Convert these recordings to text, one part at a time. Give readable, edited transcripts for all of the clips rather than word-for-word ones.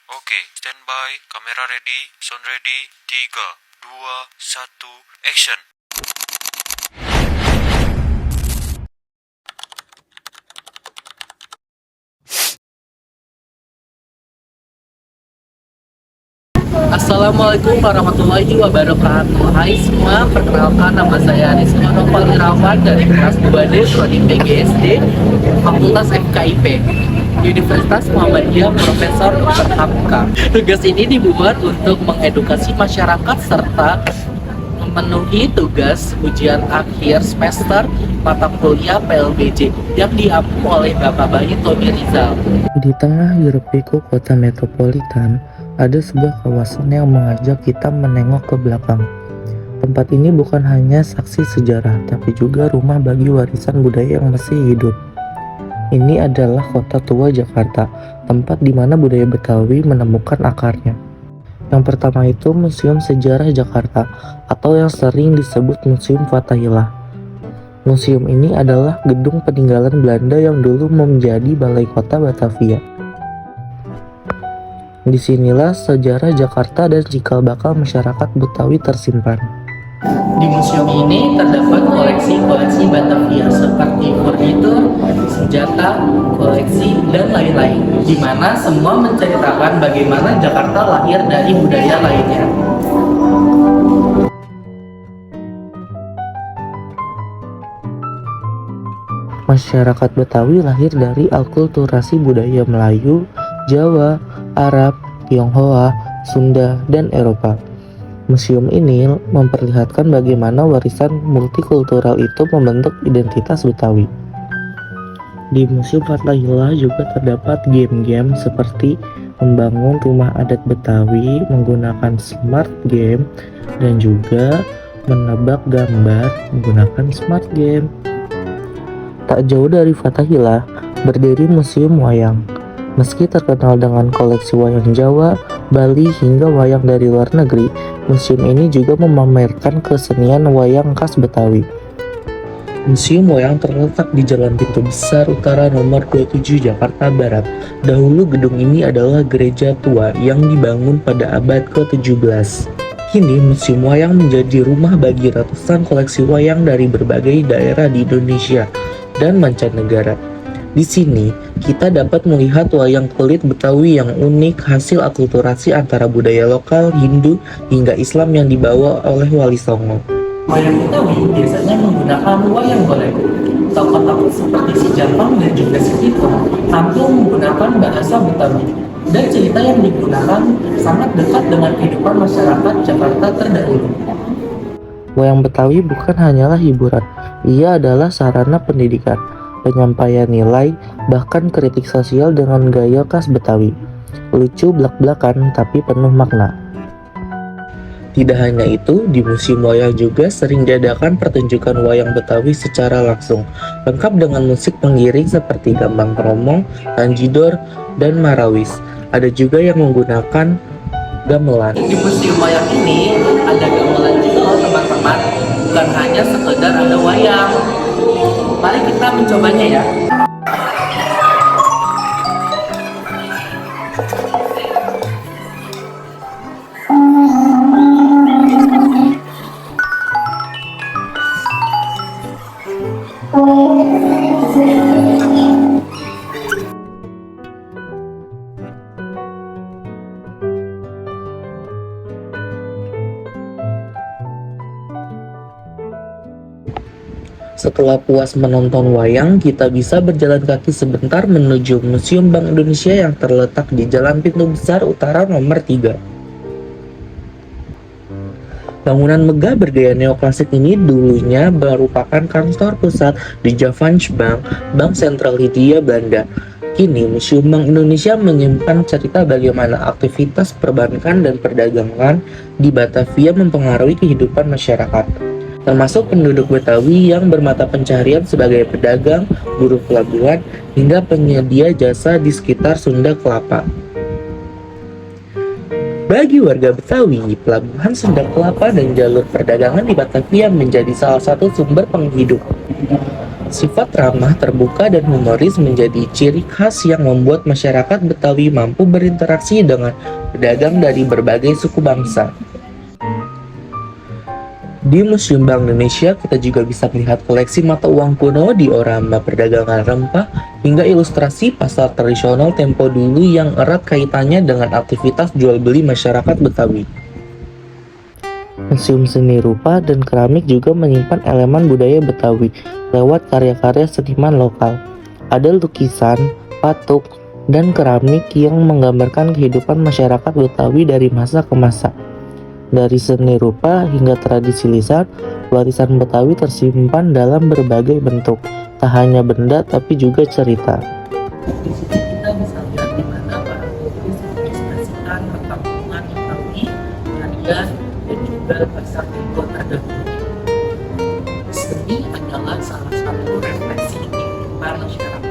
Oke, standby, kamera ready, sound ready, 3, 2, 1, action. Assalamualaikum warahmatullahi wabarakatuh. Hai semua, perkenalkan nama saya Rizky Nopal Irawan dari kelas 2D Prodi PGSD Fakultas FKIP Universitas Muhammadiyah Profesor Dr. Hamka. Tugas ini dibuat untuk mengedukasi masyarakat serta memenuhi tugas ujian akhir semester mata kuliah PLBJ yang diampu oleh Bapak Bayi Tony Rizal. Di tengah hiruk-pikuk kota metropolitan, ada sebuah kawasan yang mengajak kita menengok ke belakang. Tempat ini bukan hanya saksi sejarah, tapi juga rumah bagi warisan budaya yang masih hidup. Ini adalah kota tua Jakarta, tempat di mana budaya Betawi menemukan akarnya. Yang pertama itu Museum Sejarah Jakarta, atau yang sering disebut Museum Fathahillah. Museum ini adalah gedung peninggalan Belanda yang dulu menjadi balai kota Batavia. Disinilah sejarah Jakarta dan cikal bakal masyarakat Betawi tersimpan. Di museum ini terdapat koleksi-koleksi Batavia seperti furnitur, senjata, koleksi, dan lain-lain, di mana semua menceritakan bagaimana Jakarta lahir dari budaya lainnya. Masyarakat Betawi lahir dari akulturasi budaya Melayu, Jawa, Arab, Tionghoa, Sunda, dan Eropa. Museum ini memperlihatkan bagaimana warisan multikultural itu membentuk identitas Betawi. Di Museum Fathahillah juga terdapat game-game seperti membangun rumah adat Betawi menggunakan smart game dan juga menebak gambar menggunakan smart game. Tak jauh dari Fathahillah berdiri Museum Wayang. Meski terkenal dengan koleksi wayang Jawa, Bali, hingga wayang dari luar negeri, museum ini juga memamerkan kesenian wayang khas Betawi. Museum Wayang terletak di Jalan Pintu Besar Utara nomor 27 Jakarta Barat. Dahulu gedung ini adalah gereja tua yang dibangun pada abad ke-17. Kini Museum Wayang menjadi rumah bagi ratusan koleksi wayang dari berbagai daerah di Indonesia dan mancanegara. Di sini, kita dapat melihat wayang kulit Betawi yang unik, hasil akulturasi antara budaya lokal, Hindu, hingga Islam yang dibawa oleh Wali Songo. Wayang Betawi biasanya menggunakan wayang golek. Tokoh-tokoh seperti si Japang dan juga si Tito tampil menggunakan bahasa Betawi. Dan cerita yang digunakan sangat dekat dengan kehidupan masyarakat Jakarta terdahulu. Wayang Betawi bukan hanyalah hiburan, ia adalah sarana pendidikan, penyampaian nilai, bahkan kritik sosial dengan gaya khas Betawi. Lucu blak-blakan tapi penuh makna. Tidak hanya itu, di Museum Wayang juga sering diadakan pertunjukan wayang Betawi secara langsung, lengkap dengan musik pengiring seperti gambang kromong, tanjidor, dan marawis. Ada juga yang menggunakan gamelan. Di museum wayang ini ada gamelan juga loh teman-teman, bukan hanya sekedar ada wayang. Mari kita mencobanya ya. Setelah puas menonton wayang, kita bisa berjalan kaki sebentar menuju Museum Bank Indonesia yang terletak di Jalan Pintu Besar Utara nomor 3. Bangunan megah bergaya neoklasik ini dulunya merupakan kantor pusat di Javanse Bank, Bank Sentral Hindia Belanda. Kini, Museum Bank Indonesia menyimpan cerita bagaimana aktivitas perbankan dan perdagangan di Batavia mempengaruhi kehidupan masyarakat, termasuk penduduk Betawi yang bermata pencaharian sebagai pedagang, buruh pelabuhan, hingga penyedia jasa di sekitar Sunda Kelapa. Bagi warga Betawi, pelabuhan Sunda Kelapa dan jalur perdagangan di Batavia menjadi salah satu sumber penghidup. Sifat ramah, terbuka, dan humoris menjadi ciri khas yang membuat masyarakat Betawi mampu berinteraksi dengan pedagang dari berbagai suku bangsa. Di Museum Bank Indonesia, kita juga bisa melihat koleksi mata uang kuno, diorama perdagangan rempah, hingga ilustrasi pasar tradisional tempo dulu yang erat kaitannya dengan aktivitas jual beli masyarakat Betawi. Museum Seni Rupa dan Keramik juga menyimpan elemen budaya Betawi lewat karya-karya seniman lokal. Ada lukisan, patung, dan keramik yang menggambarkan kehidupan masyarakat Betawi dari masa ke masa. Dari seni rupa hingga tradisi lisan, warisan Betawi tersimpan dalam berbagai bentuk, tak hanya benda tapi juga cerita. Di sini kita bisa lihat di mana para pelukis mengekspresikan perkampungan Betawi, karya, dan juga pasar kota dahulu. Seni adalah salah satu refleksi kehidupan masyarakat.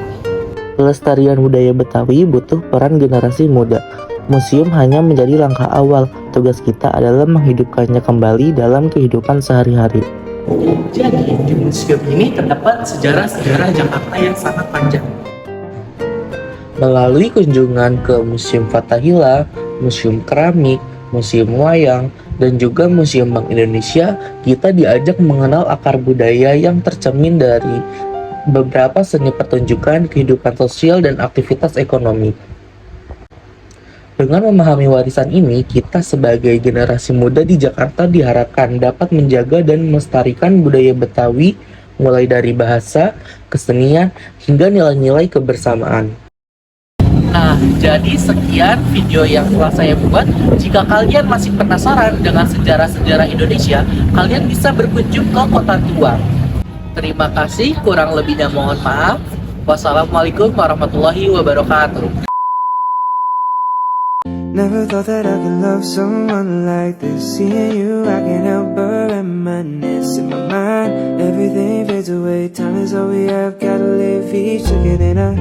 Pelestarian budaya Betawi butuh peran generasi muda. Museum hanya menjadi langkah awal. Tugas kita adalah menghidupkannya kembali dalam kehidupan sehari-hari. Jadi, di museum ini terdapat sejarah-sejarah Jakarta yang sangat panjang. Melalui kunjungan ke Museum Fathahillah, Museum Keramik, Museum Wayang, dan juga Museum Bank Indonesia, kita diajak mengenal akar budaya yang tercermin dari beberapa seni pertunjukan, kehidupan sosial, dan aktivitas ekonomi. Dengan memahami warisan ini, kita sebagai generasi muda di Jakarta diharapkan dapat menjaga dan melestarikan budaya Betawi, mulai dari bahasa, kesenian, hingga nilai-nilai kebersamaan. Nah, jadi sekian video yang telah saya buat. Jika kalian masih penasaran dengan sejarah-sejarah Indonesia, kalian bisa berkunjung ke Kota Tua. Terima kasih, kurang lebihnya mohon maaf. Wassalamualaikum warahmatullahi wabarakatuh. Never thought that I could love someone like this. Seeing you, I can't help but reminisce. In my mind, everything fades away. Time is all we have, gotta live each second. And I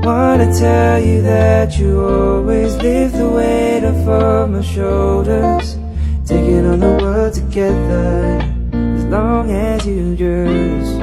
wanna tell you that you always lift the weight off of my shoulders. Taking on the world together, as long as you just